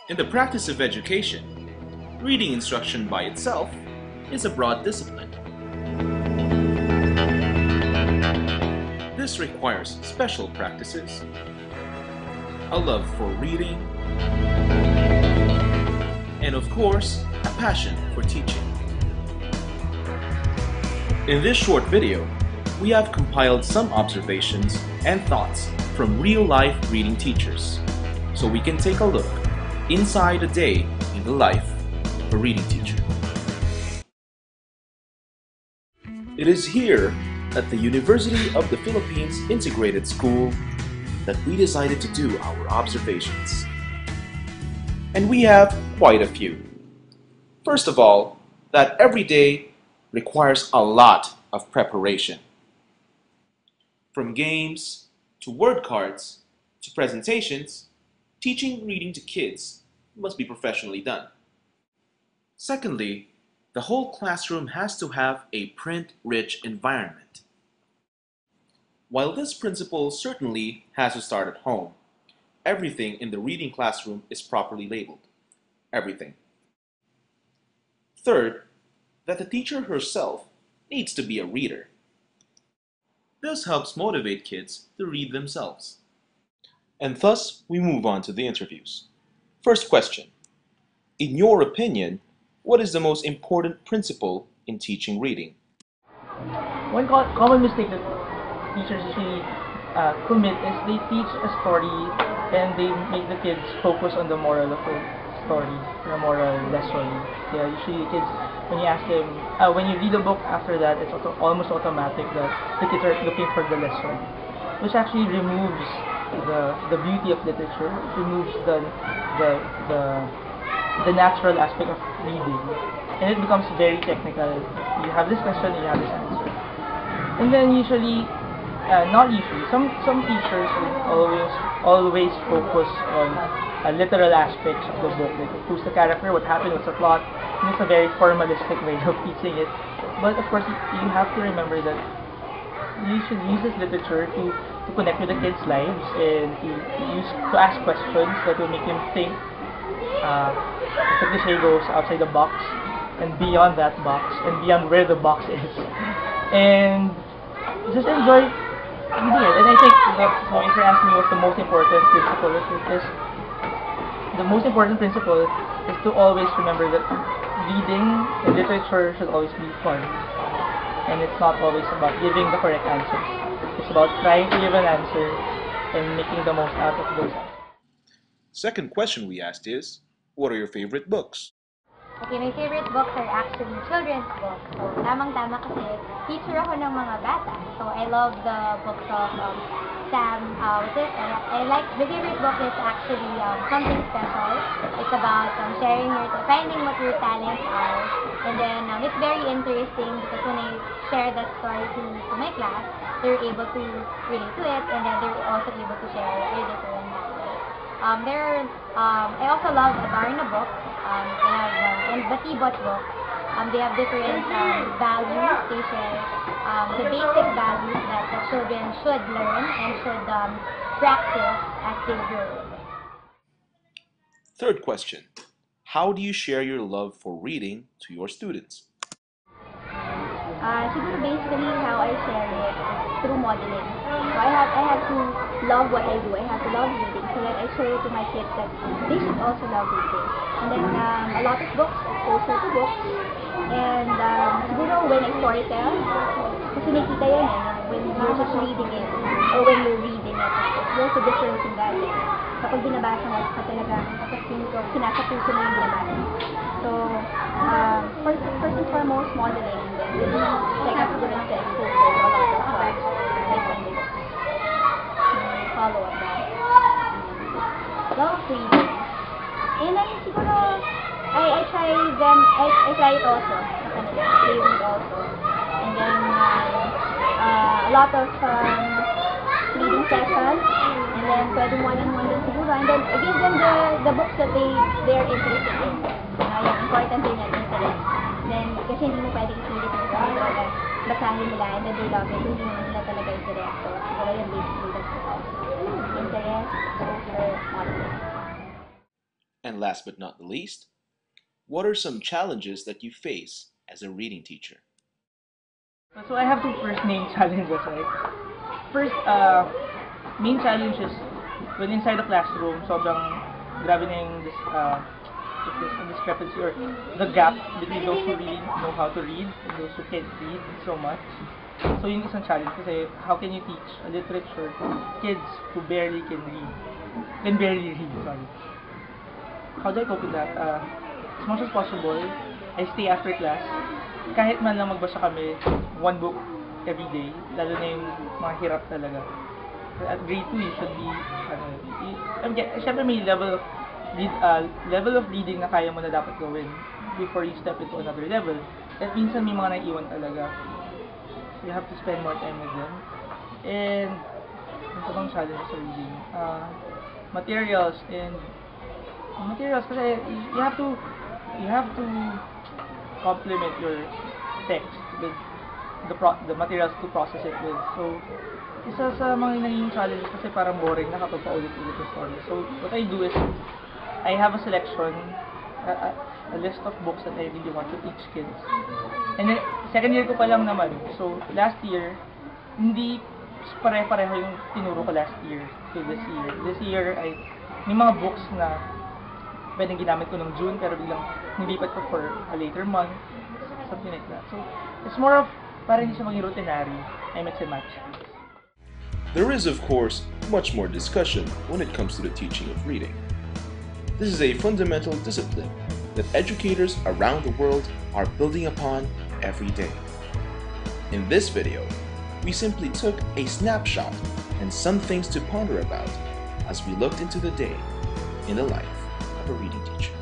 In the practice of education, reading instruction by itself is a broad discipline. This requires special practices, a love for reading, and of course, a passion for teaching. In this short video, we have compiled some observations and thoughts from real-life reading teachers, so we can take a look inside a day in the life of a reading teacher. It is here at the University of the Philippines Integrated School that we decided to do our observations. And we have quite a few. First of all, that every day requires a lot of preparation. From games, to word cards, to presentations, teaching reading to kids must be professionally done. Secondly, the whole classroom has to have a print-rich environment. While this principle certainly has to start at home, everything in the reading classroom is properly labeled. Everything. Third, that the teacher herself needs to be a reader. This helps motivate kids to read themselves. And thus, we move on to the interviews. First question. In your opinion, what is the most important principle in teaching reading? One common mistake that teachers usually commit is they teach a story and they make the kids focus on the moral of the story, the moral lesson. Yeah, usually kids, when you ask them, when you read a book after that, it's almost automatic that the kids are looking for the lesson, which actually removes the beauty of literature. It removes the natural aspect of reading, and it becomes very technical. You have this question, you have this answer, and then usually, not usually, some teachers will always focus on literal aspects of the book, like who's the character, what happened, what's the plot. And it's a very formalistic way of teaching it. But of course, you have to remember that you should use this literature to connect with the kids' lives and to ask questions that will make them think. The cliche goes outside the box and beyond that box and beyond where the box is, and just enjoy reading it. And I think so if you're asking me what's the most important principle, the most important principle is to always remember that reading and literature should always be fun. And it's not always about giving the correct answers. It's about trying to give an answer and making the most out of those answers. Second question we asked is, what are your favorite books? Okay, my favorite books are actually children's books. So, tamang-tama kasi teacher ako ng mga bata. So, I love the books of Sam. I like, the favorite book is actually Something Special. It's about finding what your talents are. And then, it's very interesting because when I share that story to my class, they're able to relate to it, and then they're also able to share their different I also love Adarna books. They have and Batibot books. They have different values. They share the basic values that the children should learn and should practice as they grow. Third question. How do you share your love for reading to your students? Siguro basically how I share it through modeling. So I have to love what I do. I have to love reading so that I show it to my kids that they should also love reading. And then a lot of books, exposure to books. And siguro when I storytell, kasi nakita yan when you're just reading it or when you're reading it. There's a difference in that. Kapag binabasa mo, ka talaga kinakapuso mo yung binabasa. So, first and foremost, modeling. Like after going to exposure to a lot of books, follow up that. Love reading. And then siguro, I try it also. I read also. And then, a lot of reading sessions. And then, pwedeng one-on-one din siguro. And then, I give them the books that they're interested in. Yung important din na interest. Then, kasi hindi mo pwedeng isulit yung talaga basahin nila and then they love it. Hindi naman nila talaga interest. So, siguro yung basically that's it. Interest, exposure, modeling. And last but not the least, what are some challenges that you face as a reading teacher? So I have two first main challenges, right? First, main challenge is when inside the classroom, sobrang grabe na yung discrepancy or the gap between those who really know how to read and those who can't read so much. So yun isang challenge kasi how can you teach a literature to kids who barely can read? Sorry. How do I cope with that? As much as possible, I stay after class. Kahit man lang magbasa kami, one book every day, lalo na yung mga hirap talaga. At grade 2, you should be, syempre may level of reading na kaya mo na dapat gawin before you step into another level. At minsan may mga naiiwan talaga. So you have to spend more time with them. And, ano bang challenge sa reading? Materials kasi you have to complement your text with the materials to process it with. So, isa sa mga naging challenge kasi parang boring na kapag paulit-ulit yung story. So, what I do is, I have a selection, a list of books that I really want to teach kids. And then, second year ko pa lang naman. So, last year, hindi pare-pareho yung tinuro ko last year to this year. This year, may mga books na pwedeng ginamit ko nung June, pero biglang nilipat ko for a later month. Something like that. So, it's more of, para hindi siya maging routinary, I mix and match. There is, of course, much more discussion when it comes to the teaching of reading. This is a fundamental discipline that educators around the world are building upon every day. In this video, we simply took a snapshot and some things to ponder about as we looked into the day in the life of a reading teacher.